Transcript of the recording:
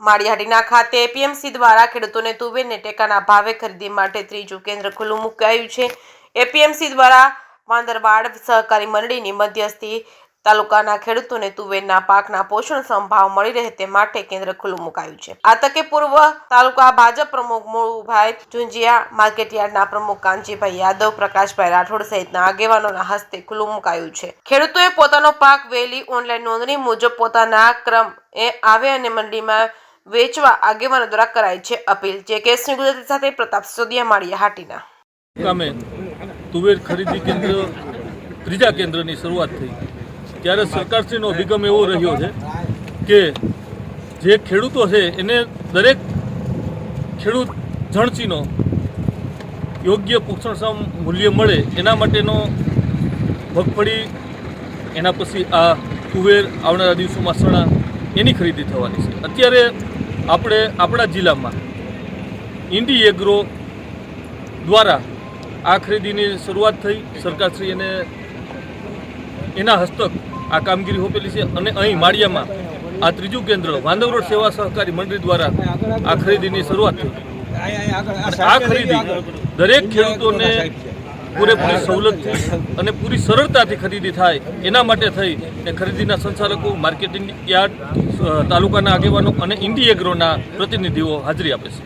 માળિયાહાટીના ખાતે એપીએમસી દ્વારા ખેડૂતોને તુવેરને ટેકાના ભાવે ખરીદી માટે ત્રીજું કેન્દ્ર ખુલ્લું મુકાયું છે। એપીએમસી દ્વારા વાંદરવાડ સહકારી મંડળીની મધ્યસ્થી તાલુકાના ખેડૂતોને તુવેરના પાકના પોષણક્ષમ ભાવ મળી રહે તે માટે કેન્દ્ર ખુલ્લું મુકાયું છે। આ તકે પૂર્વ તાલુકા ભાજપ પ્રમુખ મોળુભાઈ ઝુંઝિયા, માર્કેટયાર્ડના પ્રમુખ કાનજીભાઈ યાદવ, પ્રકાશભાઈ રાઠોડ સહિતના આગેવાનોના હસ્તે ખુલ્લું મુકાયું છે। ખેડૂતોએ પોતાનો પાક વહેલી ઓનલાઈન નોંધણી મુજબ પોતાના ક્રમ આવે અને મંડીમાં વેચવા આગેવાનો દ્વારા કરાઈ છે અપીલ। જે કેસની ગુજરાતી સાથે પ્રતાપ સોદિયા, માળિયાહાટીના ગામે તુવેર ખરીદી કેન્દ્ર ત્રીજા કેન્દ્રની શરૂઆત થઈ ત્યારે સરકારશ્રીનો અભિગમ એવો રહ્યો છે કે જે ખેડૂતો છે એને દરેક ખેડૂત જણસીનો યોગ્ય પોષણક્ષમ મૂલ્ય મળે એના માટેનો મગફળી, એના પછી આ તુવેર, આવનારા દિવસોમાં ચણા એની ખરીદી થવાની છે। અત્યારે આપણે આપણા જિલ્લામાં ઇન્ડી એગ્રો દ્વારા આ ખરીદીની શરૂઆત થઈ। સરકારશ્રી એના હસ્તક આ કામગીરી સોંપેલી છે અને અહીં માળિયામાં આ ત્રીજું કેન્દ્ર વાંદરવાડ સેવા સહકારી મંડળી દ્વારા આ ખરીદીની શરૂઆત થઈ। આ ખરીદી દરેક ખેડૂતોને પૂરેપૂરી સવલતથી અને પૂરી સરળતાથી ખરીદી થાય એના માટે થઈ એ ખરીદીના સંચાલકો, માર્કેટિંગ યાર્ડ, તાલુકાના આગેવાનો અને ઇન્ડી એગ્રોના પ્રતિનિધિઓ હાજરી આપે છે।